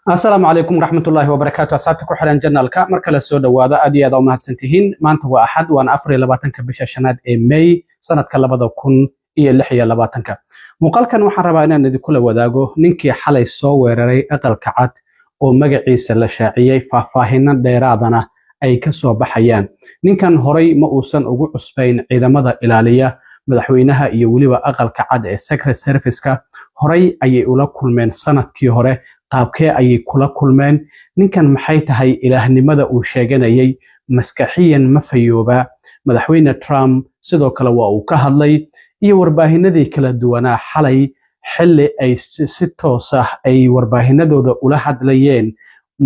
السلام عليكم ورحمة الله وبركاته. أصحابتك وحلان جنالك مركز السوداء وهذا أدي هذا ومهد سنتهين ما أنت هو أحد وأنا أفري لباتنك بشا شناد ماي سنة كلابا كن إيه اللحية لباتنك مقال كان وحربا إن ندي كل وداغو ننكي حالي صويرري أقل كعاد ومقعيس اللشاعيي فافاهنا ديرادنا أي كسو بحيان ننكن هوري مؤوسن أقو عسبين إذا مدى إلالية مدحوينها يوليوا أقل كعاد السكرت سيرفيسكا هوري أي أولا كل من سنة كي هوري qaabkee ayay kula kulmeen ninkan maxay tahay ilaahnimada uu sheeganayay maskaxiyan ma fayooba madaxweyne Trump sidoo kale waa uu ka hadlay iyo warbaahinadii kala duwanaa xalay xilli ay si toos ah ay warbaahinadooda ula hadlayeen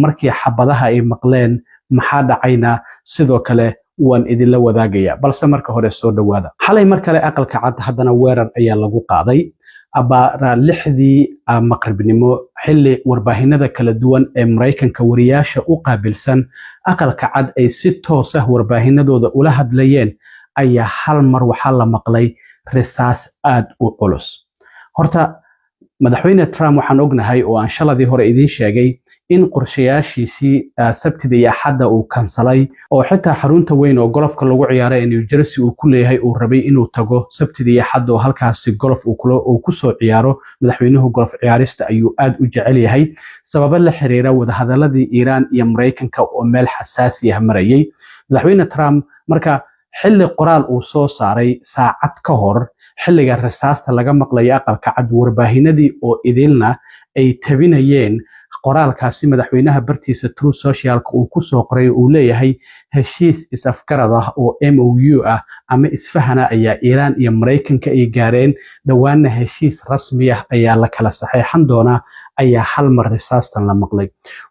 markii xabadaha ay maqleen maxaa dhacayna sidoo kale waan idin la wadaagaya balse marka hore soo dhawaada xalay mar kale aqalka cad haddana weerar ayaa lagu qaaday أبا لحدي مقربنمو حلي ورباهنة كلا دوان أمريكان كورياشة أقابل سن أقل كعد أي ستو سه ورباهنة دو دا أولهد ليين أي حال مروحال مقلي رساس آد وقلس هورتا مدحوين ترامب وحان أغنهاي وان شاء الله دي هور إذين شاقي إن قرشياشي سي سبت دي حدا وكانسلاي أو حتى حرونتا وين وقلف كاللوغو عياري إن يجرسي وكله هاي وربي إنو تاقو سبت دي حدا وهالكاسي قلف وكسو عيارو مدحوينه قلف عياريست أيو آد وجعلي هاي سببا لحريرا وده هذا الذي إيران يمريكن كأمال حساسي همريي مدحوين ترامب مركا حل قرال وصو صاري ساعات كهور xilliga rasaasta laga maqlay aqalka cad warbaahinadii oo idilna ay tabinayeen qoraalkaasi madaxweynaha bartiisa True Social-ka uu ku soo qoray uu leeyahay heshiis is-afgarad ah oo MOU ah ama isfahana ayaa Iran iyo Mareykanka ay gaareen dhawaana heshiis rasmi ah ayaa la kala saxeexan doonaa ayaa hal mar rasaastan la maqlay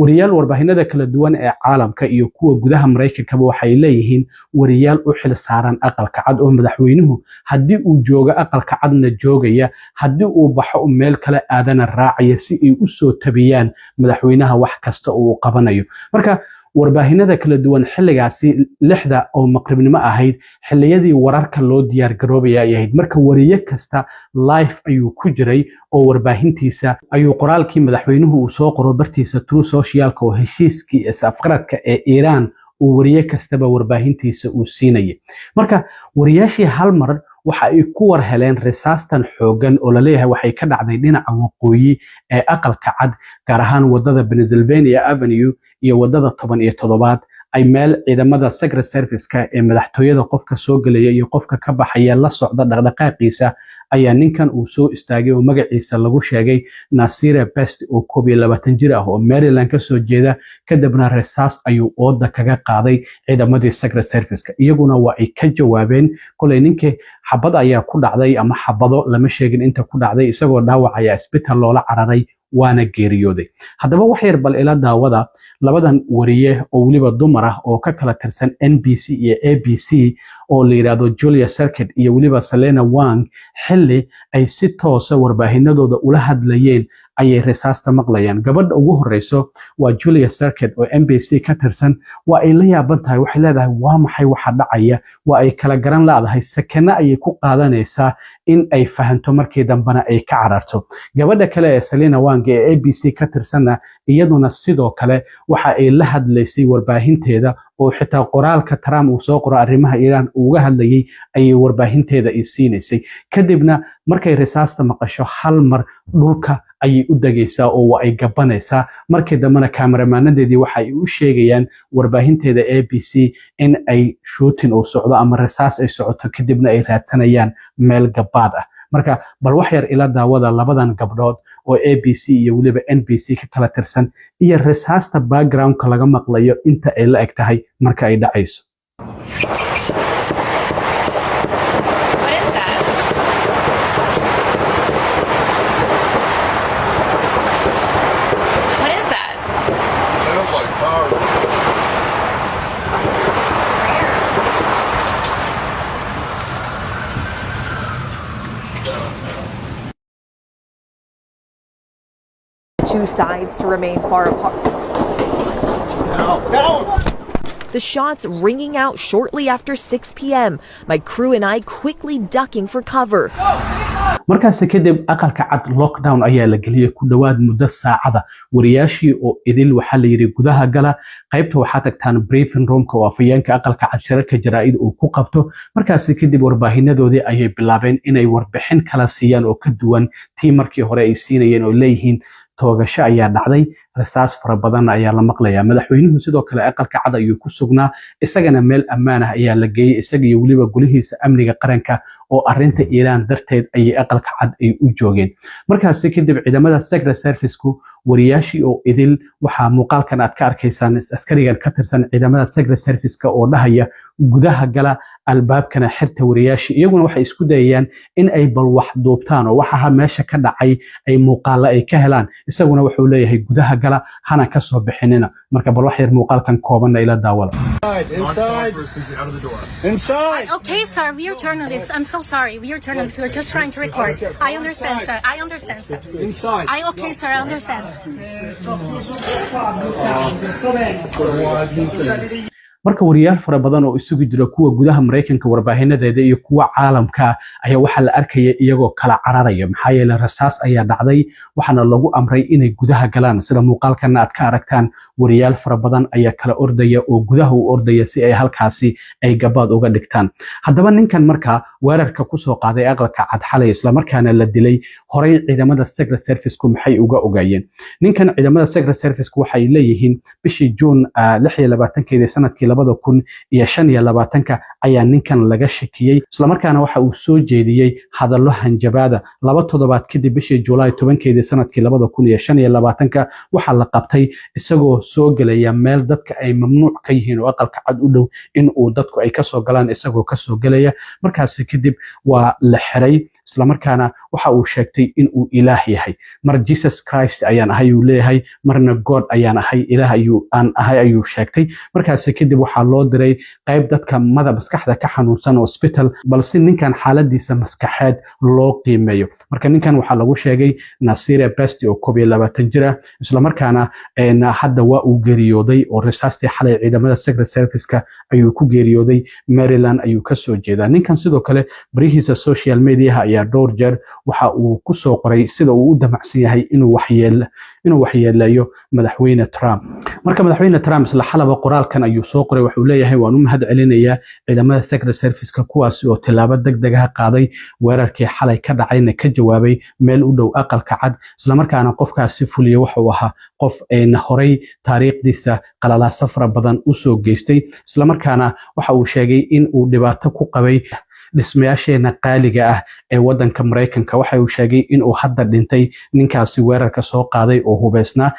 wariyaal warbaahinada kala duwan ee caalamka iyo kuwa gudaha Mareykanka waxay leeyihiin wariyaal u xil saaran aqalka cad oo madaxweynuhu haddii uu joogo aqalka cadna joogaya haddii uu baxo meel kale aadana raacaya si ay u soo tabiyaan madaxweynaha wax kasta uu qabanayo marka warbaahinada kala duwan xilligaasi lixda oo maqribnimo ahayd xilliyadii wararka loo diyaar garoobay ahayd marka wariye kasta live ayuu ku jiray oo warbaahintiisa ayuu qoraalkii madaxweynuhu uu soo qoro bartiisa True Social-ka oo heshiiskii is-afgaradka ee Iran uu wariye kastaba warbaahintiisa uu siinayay marka wariyaashii hal mar waxa ay ku war heleen rasaastan xoogan oo la leeyahay waxay ka dhacday dhinaca waqooyi ee aqalka cad gaar ahaan wadada Pennsylvania Avenue iyo wadada 17 ay meel ciidamada Secret Service-ka ee madaxtooyada qofka soo galaya iyo qofka ka baxaya la socda dhaqdhaqaaqiisa ayaa ninkan uu soo istaagay oo magaciisa lagu sheegay Nasir Best oo 22 jir ah oo Maryland ka soo jeeda kadibna rasaas ayuu ooda kaga qaaday ciidamadii Secret Service-ka iyaguna waa ay ka jawaabeen kulay ninkii xabad ayaa ku dhacday ama xabado lama sheegin inta ku dhacday isagoo dhaawac ayaa isbitaal loola cararay waana geeriyooday haddaba wax yar bal ila daawada labadan wariye oo waliba dumar ah oo ka kala tirsan NBC iyo ABC oo la yiraahdo Julia Circuit iyo waliba Selena Wang xilli ay si toos ah warbaahinadooda ula hadlayeen ayay rasaasta maqlayaan gabadha ugu horeyso waa Julia Circuit oo NBC ka tirsan waa ay la yaaban tahay waxay leedahay waa maxay waxa dhacaya waa ay kala garan laadahay sakana ay ku qaadanaysaa in ay fahanto markii dambana ay ka cararto gabadha kale ee Selena Wang ee ABC ka tirsanna iyaduna sidoo kale waxa ay la hadlaysay warbaahinteeda oo xitaa qoraalka Trump uu soo qoro arrimaha Iran uga hadlayay ayay warbaahinteeda ay siinaysay kadibna markay rasaasta maqasho hal mar dhulka ayay u dagaysaa oo ay gabanaysaa markii dambana kaameramannadeedii waxa ay u sheegayaan warbaahinteeda ABC in ay shooting oo socdo ama rasaas ay socoto kadibna ay raadsanayaan meel gabaad ah marka bal wax yar ila daawada labadan gabdhood oo ABC iyo waliba NBC ka kala tirsan iyo rasaasta background-ka laga maqlayo inta ay la eg tahay marka ay dhacayso Two sides to remain far apart. No. the shots ringing out shortly after 6 p.m., my crew and I quickly ducking for cover. markaas kadib aqalka cad lockdown ayaa la geliyay ku dhawaad muddo saacada wariyaashii oo idil waxa la yiri gudaha gala qaybta waxa tagtaan briefing roomka oo afayeenka aqalka cad shirarka jaraa'id uu ku qabto markaas kadib warbaahinedoodii ayay bilaabeen inay warbixin kala siiyaan oo ka duwan tii markii hore ay siinayeen oo leeyihiin toogasho ayaa dhacday rasaas fara badan ayaa la maqlayaa madaxweynuhu sidoo kale aqalka cad ayuu ku sugnaa isagana meel ammaan ah ayaa la geeyay isaga iyo waliba gulihiisa amniga qaranka oo arinta Iiraan darteed ay aqalka cad ay u joogeen markaas kadib ciidamada Secret Service-ku wariyaashii oo idil waxa muuqaalkan aad ka arkaysaan askarigan ka tirsan ciidamada Secret Service-ka oo dhahaya gudaha gala albaabkana xirta wariyaashii iyaguna waxay isku dayayaan in ay bal wax duubtaan oo waxa meesha ka dhacay ay muuqaal ay ka helaan isaguna wuxuu leeyahay gudaha gala hana ka soo bixinina marka bal wax yar muuqaalkan kooban ila daawada Inside. Okay, sir, we are journalists. I'm so sorry. We are journalists. We're just trying to record. I understand, sir. I understand, sir. Inside. Okay, sir, I understand. marka wariyaal fara badan oo isugu jira kuwa gudaha Mareykanka warbaahinedeeda iyo kuwa caalamka ayaa waxa la arkayay iyagoo kala cararaya maxaa yeelay rasaas ayaa dhacday waxana lagu amray inay gudaha galaan sida muuqaalkan aad ka aragtaan wariyaal fara badan ayaa kala ordaya oo gudaha u ordaya si ay halkaasi ay gabaad uga dhigtaan haddaba ninkan marka weerarka ku soo qaaday aqalka cad xalay isla markaana la dilay horay ciidamada Secret Service-ku maxay uga ogaayeen ninkan ciidamada Secret Service-ku waxay leeyihiin bishii June 26 sanadkii 2025 ayaa ninkan laga shakiyay isla markaana waxa uu soo jeediyay hadallo hanjabaada 2 toddobaad kadib bishii July 10 sanadkii 2025 waxa la qabtay isagoo soo galaya meel dadka ay mamnuuc ka yihiin oo aqalka cad u dhow in uu dadku ay ka soo galaan isagoo ka soo galaya markaas kadib waa la xiray isla markaana waxa uu sheegtay in uu ilaah yahay mar Jesus Christ ayaan ahay uu leeyahay marna God ayaan ahay ilaah ayuu sheegtay markaas kadib waxa loo diray qayb dadka maskaxda ka xanuunsan hospital balse ninkan xaaladiisa maskaxeed loo qiimeeyo marka ninkan waxa lagu sheegay Nasir Basti oo 22 jir ah isla markaana hadda waa uu geeriyooday oo rasaastii xalay ciidamada Secret Service-ka ayuu ku geeriyooday Maryland ayuu ka soo jeedaa ninkan sidoo kale barihiisa social media ayaa dhowr jeer waxa uu ku soo qoray sida uu u damacsan yahay inuu waxyeelayo madaxweyne Trump marka madaxweyne Trump isla xalaba qoraalkan ayuu soo qoray wuxuu leeyahay waan u mahad celinayaa ciidamada Secret Service-ka kuwaas oo tilaabo degdeg ah qaaday weerarkii xalay ka dhacayna ka jawaabay meel u dhow aqalka cad isla markaana qofkaasi fuliyay wuxuu ahaa qof horay taariikhdiisa qalalaasa fara badan u soo geystay isla markaana waxa uu sheegay in uu dhibaato ku qabay dhismayaasheena qaaliga ah ee wadanka Mareykanka waxa uu sheegay in uu hadda dhintay ninkaasi weerarka soo qaaday oo hubeysnaa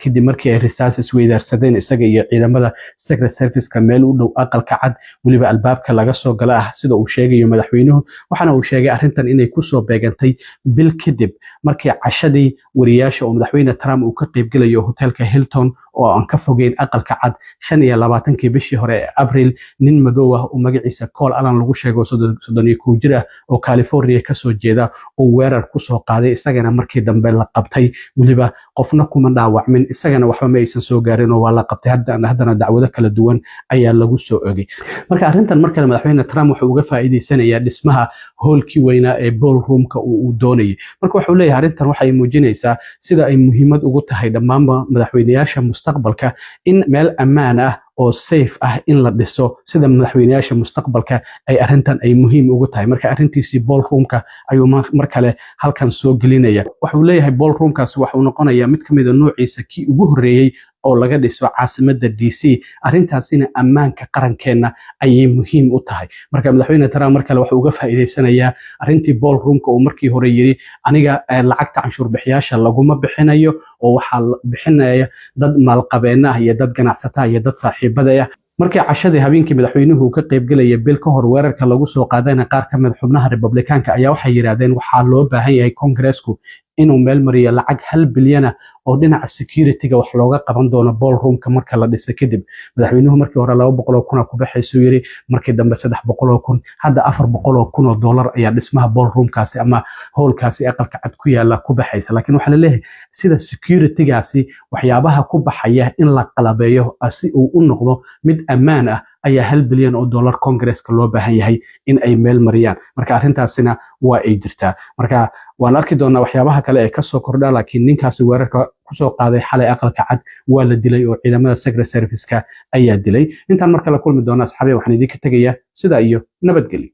kadib markii ay rasaas isweydaarsadeen isaga iyo ciidamada Secret Service-ka meel u dhow aqalka cad waliba albaabka laga soo gala ah sida uu sheegayo madaxweynuhu waxana uu sheegay arrintan inay ku soo beegantay bil kadib markii cashadii wariyaasha oo madaxweyne Trump uu ka qayb galayo hotelka Hilton oo aan ka fogeyn aqalka cad 25 bishii hore ee April nin madow ah oo magaciisa Cole Allen lagu sheego 31 jir ah oo California ka soo jeeda oo weerar ku soo qaaday isagana markii dambe la qabtay waliba qofna kuma dhaawacmin isagana waxba ma aysan soo gaarin oo waa la qabtay haddana dacwado kala duwan ayaa lagu soo oogay marka arrintan markale madaxweyne Trump wuxuu uga faa'iideysanayaa dhismaha hoolkii weynaa ee ballroom-ka uu doonayay marka wuxuu leeyahay arrintan waxay muujinaysaa sida ay muhiimad ugu tahay dhammaan madaxweynayaasha mustaqbalka in meel ammaan ah oo safe ah in la dhiso sida madaxweynayaasha mustaqbalka ay arrintan ay muhiim ugu tahay marka arrintiisi ballroom-ka ayuu mar kale halkan soo gelinaya wuxuu leeyahay ballroom-kaas waxa uu noqonayaa mid kamid ah noociisa kii ugu horeeyay oo laga dhiso caasimadda DC arrintaasina ammaanka qarankeena ayay muhiim u tahay marka madaxweyne Trump markale waxa uu uga faa'iideysanayaa arrintii ballroom-ka oo markii hore yiri aniga lacagta canshuur bixiyaasha laguma bixinayo oo waxa bixinaya dad maalqabeena ah iyo dad ganacsatada iyo dad saaxiibada ah markii cashadii habeenkii madaxweynuhu ka qayb galay bil ka hor weerarka lagu soo qaadayna qaar ka mid xubnaha Republicaanka ayaa waxay yiraahdeen waxa loo baahan yahay Congress-ku inuu meel mariyo lacag 1 bilyan oo dhinaca security-ga wax looga qaban doono ballroom-ka marka la dhiso kadib. Madaxweynuhu markii hore 200,000 ku baxaysuu yiri, markii dambe 300,000, hadda 400,000 oo dollar ayaa dhismaha ballroom-kaasi ama howlkaasi aqalka cad ku yaala ku baxaysa. laakiin waxa la leeyahay sida security-gaasi waxyaabaha ku baxaya in la qalabeeyo si uu u noqdo mid ammaan ah ayaa 1 bilyan oo dollar Congress-ka loo baahan yahay in ay meel mariyaan. marka arrintaasina waa ay jirtaa. marka waan arki doonaa waxyaabaha kale ee ka soo kordha, laakiin ninkaasi weerarka ku soo qaaday xalay aqalka cad waa la dilay oo ciidamada Secret Service-ka ayaa dilay. intaan marka la kulmi doona asxaabiga waxaan idinka tagayaa sida iyo nabadgelyo.